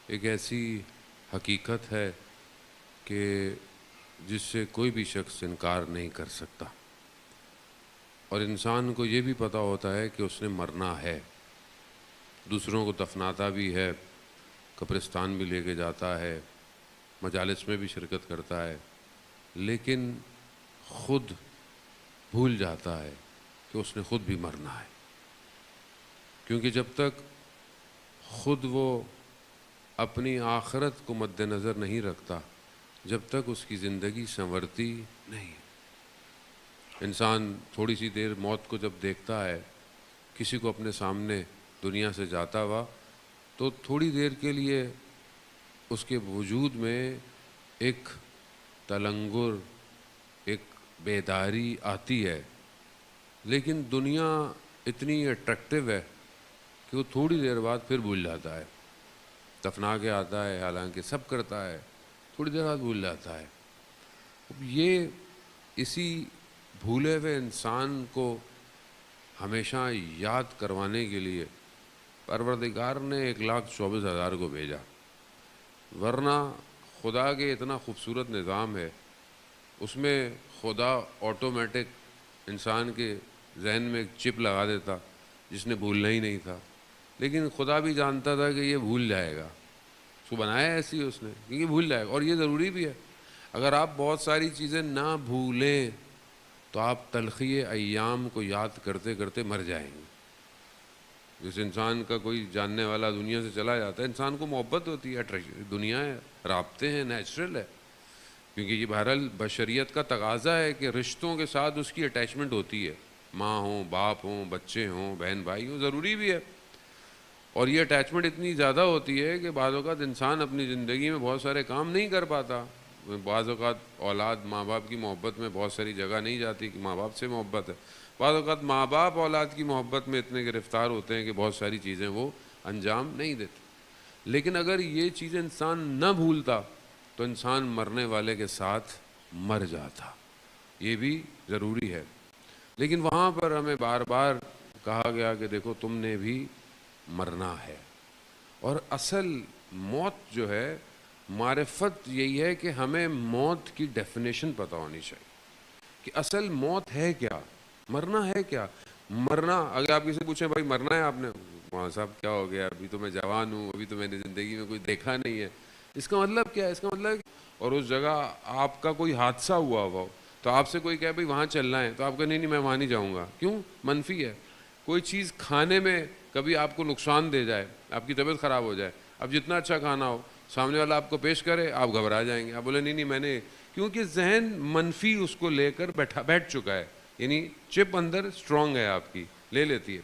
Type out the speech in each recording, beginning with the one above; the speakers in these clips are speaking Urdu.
ایک ایسی حقیقت ہے کہ جس سے کوئی بھی شخص انکار نہیں کر سکتا، اور انسان کو یہ بھی پتہ ہوتا ہے کہ اس نے مرنا ہے، دوسروں کو دفناتا بھی ہے، قبرستان بھی لے کے جاتا ہے، مجالس میں بھی شرکت کرتا ہے، لیکن خود بھول جاتا ہے کہ اس نے خود بھی مرنا ہے، کیونکہ جب تک خود وہ اپنی آخرت کو مد نظر نہیں رکھتا، جب تک اس کی زندگی سنورتی نہیں۔ انسان تھوڑی سی دیر موت کو جب دیکھتا ہے، کسی کو اپنے سامنے دنیا سے جاتا ہوا، تو تھوڑی دیر کے لیے اس کے وجود میں ایک تلنگر، ایک بیداری آتی ہے، لیکن دنیا اتنی اٹریکٹیو ہے کہ وہ تھوڑی دیر بعد پھر بھول جاتا ہے، دفنا کے آتا ہے، حالانکہ سب کرتا ہے، تھوڑی دیر بعد بھول جاتا ہے۔ یہ اسی بھولے ہوئے انسان کو ہمیشہ یاد کروانے کے لیے پروردگار نے 1,24,000 کو بھیجا، ورنہ خدا کے اتنا خوبصورت نظام ہے، اس میں خدا آٹومیٹک انسان کے ذہن میں ایک چپ لگا دیتا جس نے بھولنا ہی نہیں تھا، لیکن خدا بھی جانتا تھا کہ یہ بھول جائے گا، اس کو بنایا ایسی ہے اس نے، کیونکہ بھول جائے گا، اور یہ ضروری بھی ہے۔ اگر آپ بہت ساری چیزیں نہ بھولیں تو آپ تلخی ایام کو یاد کرتے کرتے مر جائیں گے۔ جس انسان کا کوئی جاننے والا دنیا سے چلا جاتا ہے، انسان کو محبت ہوتی ہے، دنیا ہے، رابطے ہیں، نیچرل ہے، کیونکہ یہ بہرحال بشریت کا تقاضا ہے کہ رشتوں کے ساتھ اس کی اٹیچمنٹ ہوتی ہے، ماں ہوں، باپ ہوں، بچے ہوں، بہن بھائی ہوں، ضروری بھی ہے، اور یہ اٹیچمنٹ اتنی زیادہ ہوتی ہے کہ بعض اوقات انسان اپنی زندگی میں بہت سارے کام نہیں کر پاتا۔ بعض اوقات اولاد ماں باپ کی محبت میں بہت ساری جگہ نہیں جاتی کہ ماں باپ سے محبت ہے، بعض اوقات ماں باپ اولاد کی محبت میں اتنے گرفتار ہوتے ہیں کہ بہت ساری چیزیں وہ انجام نہیں دیتے۔ لیکن اگر یہ چیزیں انسان نہ بھولتا تو انسان مرنے والے کے ساتھ مر جاتا، یہ بھی ضروری ہے۔ لیکن وہاں پر ہمیں بار بار کہا گیا کہ دیکھو تم نے بھی مرنا ہے، اور اصل موت جو ہے، معرفت یہی ہے کہ ہمیں موت کی ڈیفینیشن پتہ ہونی چاہیے کہ اصل موت ہے کیا، مرنا ہے کیا۔ مرنا، اگر آپ کسی سے پوچھیں بھائی مرنا ہے آپ نے، وہاں صاحب کیا ہو گیا، ابھی تو میں جوان ہوں، ابھی تو میں نے زندگی میں کوئی دیکھا نہیں ہے، اس کا مطلب کیا ہے؟ اس کا مطلب، اور اس جگہ آپ کا کوئی حادثہ ہوا ہو تو آپ سے کوئی کہے بھائی وہاں چلنا ہے، تو آپ کہیں نہیں میں وہاں نہیں جاؤں گا، کیوں؟ منفی ہے۔ کوئی چیز کھانے میں کبھی آپ کو نقصان دے جائے، آپ کی طبیعت خراب ہو جائے، اب جتنا اچھا کھانا ہو، سامنے والا آپ کو پیش کرے، آپ گھبرا جائیں گے، آپ بولے نہیں میں نے، کیونکہ ذہن منفی اس کو لے کر بیٹھ چکا ہے، یعنی چپ اندر اسٹرانگ ہے آپ کی، لے لیتی ہے۔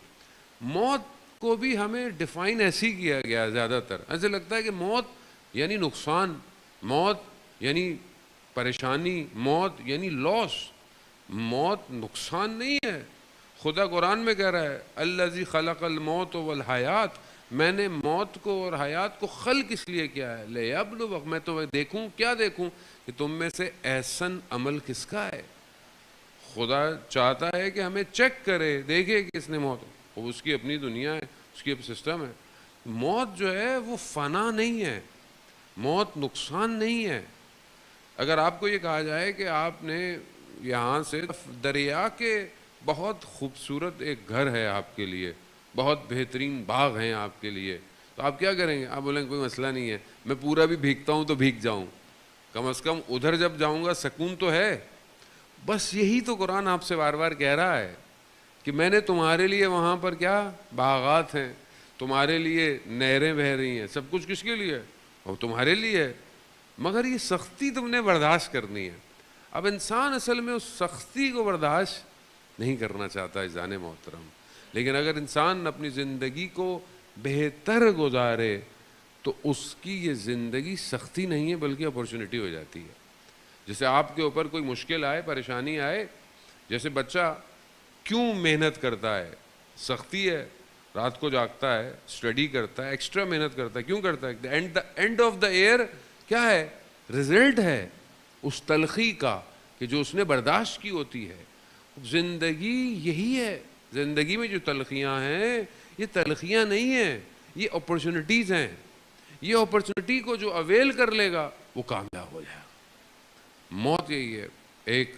موت کو بھی ہمیں ڈیفائن ایسی کیا گیا زیادہ تر، ایسے لگتا ہے کہ موت یعنی نقصان، موت یعنی پریشانی، موت یعنی لاس۔ موت نقصان نہیں ہے، خدا قرآن میں کہہ رہا ہے الذی خلق الموت والحیات، میں نے موت کو اور حیات کو خلق اس لیے کیا ہے، لیبلوک، میں تو دیکھوں، کیا دیکھوں کہ تم میں سے احسن عمل کس کا ہے۔ خدا چاہتا ہے کہ ہمیں چیک کرے، دیکھے کہ اس نے موت، وہ اس کی اپنی دنیا ہے، اس کی اپنی سسٹم ہے۔ موت جو ہے وہ فنا نہیں ہے، موت نقصان نہیں ہے۔ اگر آپ کو یہ کہا جائے کہ آپ نے یہاں سے دریا کے بہت خوبصورت ایک گھر ہے آپ کے لیے، بہت بہترین باغ ہیں آپ کے لیے، تو آپ کیا کریں گے؟ آپ بولیں گے کوئی مسئلہ نہیں ہے، میں پورا بھی بھیگتا ہوں تو بھیگ جاؤں، کم از کم ادھر جب جاؤں گا سکون تو ہے۔ بس یہی تو قرآن آپ سے بار بار کہہ رہا ہے کہ میں نے تمہارے لیے وہاں پر کیا باغات ہیں، تمہارے لیے نہریں بہہ رہی ہیں، سب کچھ کس کے لیے؟ اور تمہارے لیے ہے، مگر یہ سختی تم نے برداشت کرنی ہے۔ اب انسان اصل میں اس سختی کو برداشت نہیں کرنا چاہتا عزیزان محترم، لیکن اگر انسان اپنی زندگی کو بہتر گزارے تو اس کی یہ زندگی سختی نہیں ہے بلکہ اپورچونٹی ہو جاتی ہے۔ جیسے آپ کے اوپر کوئی مشکل آئے، پریشانی آئے، جیسے بچہ کیوں محنت کرتا ہے؟ سختی ہے، رات کو جاگتا ہے، اسٹڈی کرتا ہے، ایکسٹرا محنت کرتا ہے، کیوں کرتا ہے؟ اینڈ آف دا ایئر کیا ہے؟ رزلٹ ہے اس تلخی کا کہ جو اس نے برداشت کی ہوتی ہے۔ زندگی یہی ہے، زندگی میں جو تلخیاں ہیں یہ تلخیاں نہیں ہیں، یہ اپرچونٹیز ہیں، یہ اپرچونٹی کو جو اویل کر لے گا وہ کامیاب ہو جائے گا. موت یہی ہے. ایک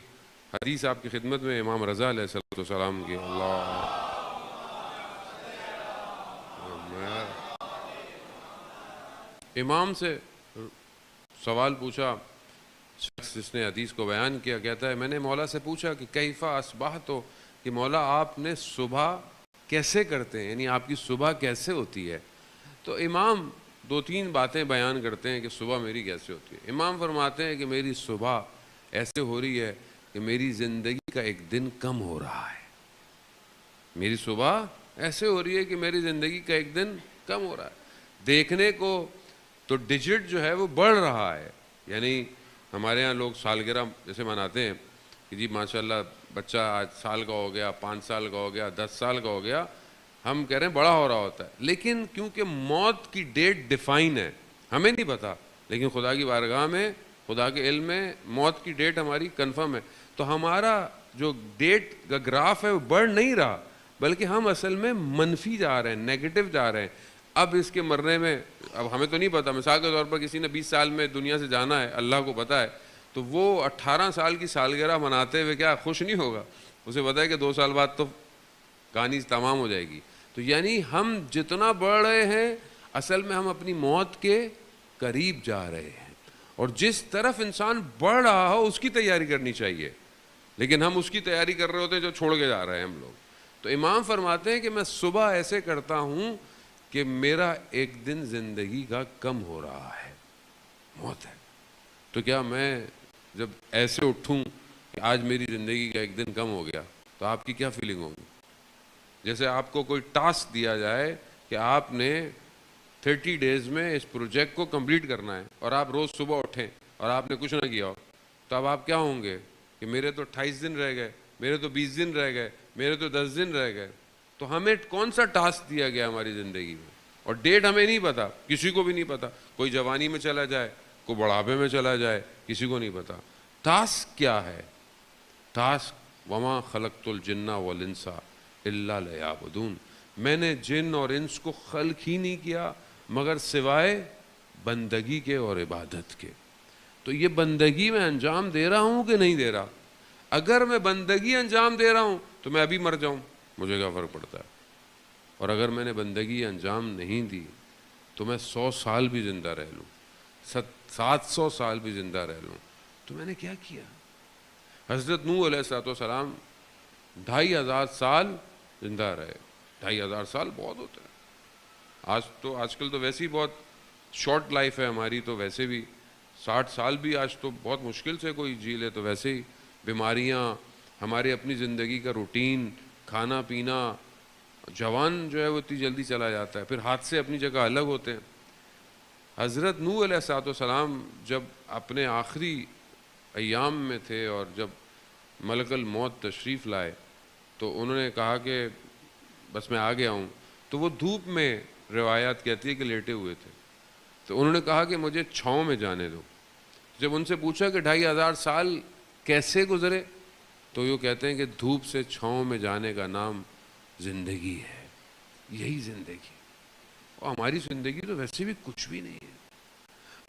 حدیث آپ کی خدمت میں امام رضا علیہ السلام کی، اللہ امام سے سوال پوچھا شخص جس نے حدیث کو بیان کیا، کہتا ہے میں نے مولا سے پوچھا کہ کیفا اصبحت ہو، کہ مولا آپ نے صبح کیسے کرتے ہیں، یعنی آپ کی صبح کیسے ہوتی ہے. تو امام دو تین باتیں بیان کرتے ہیں کہ صبح میری کیسے ہوتی ہے. امام فرماتے ہیں کہ میری صبح ایسے ہو رہی ہے کہ میری زندگی کا ایک دن کم ہو رہا ہے. میری صبح ایسے ہو رہی ہے کہ میری زندگی کا ایک دن کم ہو رہا ہے. دیکھنے کو تو ڈیجٹ جو ہے وہ بڑھ رہا ہے. یعنی ہمارے ہاں لوگ سالگرہ جیسے مناتے ہیں کہ جی ماشاءاللہ بچہ آج سال کا ہو گیا، 5 سال کا ہو گیا، 10 سال کا ہو گیا، ہم کہہ رہے ہیں بڑا ہو رہا ہوتا ہے. لیکن کیونکہ موت کی ڈیٹ ڈیفائن ہے، ہمیں نہیں پتا، لیکن خدا کی بارگاہ میں، خدا کے علم میں موت کی ڈیٹ ہماری کنفرم ہے. تو ہمارا جو ڈیٹ کا گراف ہے وہ بڑھ نہیں رہا، بلکہ ہم اصل میں منفی جا رہے ہیں، نیگیٹو جا رہے ہیں. اب اس کے مرنے میں اب ہمیں تو نہیں پتا، مثال کے طور پر کسی نے 20 سال میں دنیا سے جانا ہے، اللہ کو پتا ہے، تو وہ 18 سال کی سالگرہ مناتے ہوئے کیا خوش نہیں ہوگا؟ اسے پتا ہے کہ 2 سال بعد تو کہانی تمام ہو جائے گی. تو یعنی ہم جتنا بڑھ رہے ہیں اصل میں ہم اپنی موت کے قریب جا رہے ہیں. اور جس طرف انسان بڑھ رہا ہو اس کی تیاری کرنی چاہیے، لیکن ہم اس کی تیاری کر رہے ہوتے ہیں جو چھوڑ کے جا رہے ہیں ہم لوگ. تو امام فرماتے ہیں کہ میں صبح ایسے کرتا ہوں کہ میرا ایک دن زندگی کا کم ہو رہا ہے، موت ہے. تو کیا میں جب ایسے اٹھوں کہ آج میری زندگی کا ایک دن کم ہو گیا تو آپ کی کیا فیلنگ ہوگی؟ جیسے آپ کو کوئی ٹاسک دیا جائے کہ آپ نے 30 ڈیز میں اس پروجیکٹ کو کمپلیٹ کرنا ہے، اور آپ روز صبح اٹھیں اور آپ نے کچھ نہ کیا ہو، تو اب آپ کیا ہوں گے کہ میرے تو 28 دن رہ گئے، میرے تو 20 دن رہ گئے، میرے تو 10 دن رہ گئے. تو ہمیں کون سا ٹاسک دیا گیا ہماری زندگی میں؟ اور ڈیٹ ہمیں نہیں پتا، کسی کو بھی نہیں پتا. کوئی جوانی میں چلا جائے، کوئی بڑھاپے میں چلا جائے، کسی کو نہیں پتا. ٹاسک کیا ہے؟ ٹاسک وما خلقت الجن والانس الا لیعبدون، میں نے جن اور انس کو خلق ہی نہیں کیا مگر سوائے بندگی کے اور عبادت کے. تو یہ بندگی میں انجام دے رہا ہوں کہ نہیں دے رہا؟ اگر میں بندگی انجام دے رہا ہوں تو میں ابھی مر جاؤں، مجھے کیا فرق پڑتا ہے؟ اور اگر میں نے بندگی انجام نہیں دی تو میں 100 سال بھی زندہ رہ لوں، 700 سال بھی زندہ رہ لوں، تو میں نے کیا کیا؟ حضرت نوح علیہ السلام 2500 سال زندہ رہے. 2500 سال بہت ہوتا ہے. آج کل تو ویسے ہی بہت شارٹ لائف ہے ہماری، تو ویسے بھی 60 سال بھی آج تو بہت مشکل سے کوئی جی لے. تو ویسے ہی بیماریاں، ہماری اپنی زندگی کا روٹین، کھانا پینا، جوان جو ہے وہ اتنی جلدی چلا جاتا ہے. پھر حادثے اپنی جگہ الگ ہوتے ہیں. حضرت نوح علیہ السلام جب اپنے آخری ایام میں تھے اور جب ملک الموت تشریف لائے تو انہوں نے کہا کہ بس میں آ گیا ہوں. تو وہ دھوپ میں، روایات کہتی ہے کہ لیٹے ہوئے تھے. تو انہوں نے کہا کہ مجھے چھاؤں میں جانے دو. جب ان سے پوچھا کہ 2500 سال کیسے گزرے تو یہ کہتے ہیں کہ دھوپ سے چھاؤں میں جانے کا نام زندگی ہے. یہی زندگی. اور ہماری زندگی تو ویسے بھی کچھ بھی نہیں ہے.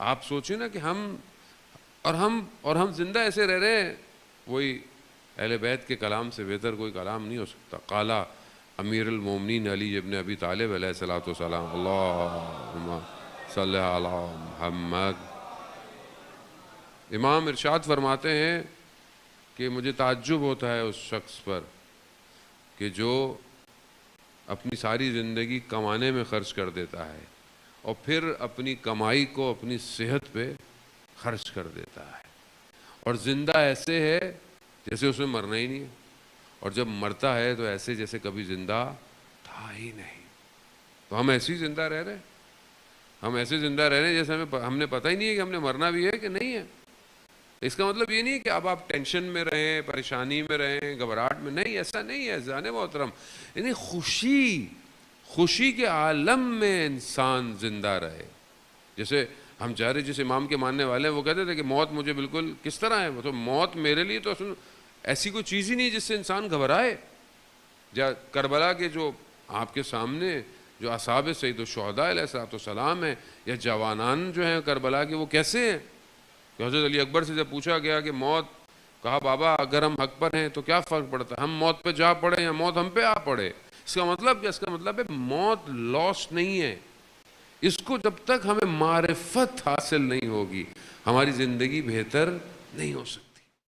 آپ سوچیں نا کہ ہم زندہ ایسے رہ رہے ہیں. وہی اہل بیت کے کلام سے بہتر کوئی کلام نہیں ہو سکتا. قالا امیر المومنین علی ابن ابی طالب علیہ السلام، اللہم صلی علی محمد. امام ارشاد فرماتے ہیں کہ مجھے تعجب ہوتا ہے اس شخص پر کہ جو اپنی ساری زندگی کمانے میں خرچ کر دیتا ہے اور پھر اپنی کمائی کو اپنی صحت پہ خرچ کر دیتا ہے، اور زندہ ایسے ہے جیسے اس میں مرنا ہی نہیں ہے، اور جب مرتا ہے تو ایسے جیسے کبھی زندہ تھا ہی نہیں. تو ہم ایسے ہی زندہ رہ رہے ہیں. ہم ایسے زندہ رہ رہے ہیں جیسے ہم نے پتہ ہی نہیں ہے کہ ہم نے مرنا بھی ہے کہ نہیں ہے. اس کا مطلب یہ نہیں ہے کہ اب آپ ٹینشن میں رہیں، پریشانی میں رہیں، گھبراہٹ میں. نہیں، ایسا نہیں ہے جان محترم. یعنی خوشی کے عالم میں انسان زندہ رہے. جیسے ہم چاہ رہے، جس امام کے ماننے والے ہیں وہ کہتے تھے کہ موت مجھے بالکل کس طرح ہے، تو موت میرے لیے تو ایسی کوئی چیز ہی نہیں جس سے انسان گھبرائے. کربلا کے جو آپ کے سامنے جو اصحاب سید الشہداء علیہ السلام ہیں یا جوانان جو ہیں کربلا کے، وہ کیسے ہیں؟ کہ حضرت علی اکبر سے جب پوچھا گیا کہ موت، کہا بابا اگر ہم حق پر ہیں تو کیا فرق پڑتا ہے، ہم موت پہ جا پڑے یا موت ہم پہ آ پڑے؟ اس کا مطلب کیا؟ اس کا مطلب ہے موت لاس نہیں ہے. اس کو جب تک ہمیں معرفت حاصل نہیں ہوگی ہماری زندگی بہتر نہیں ہو سکتی.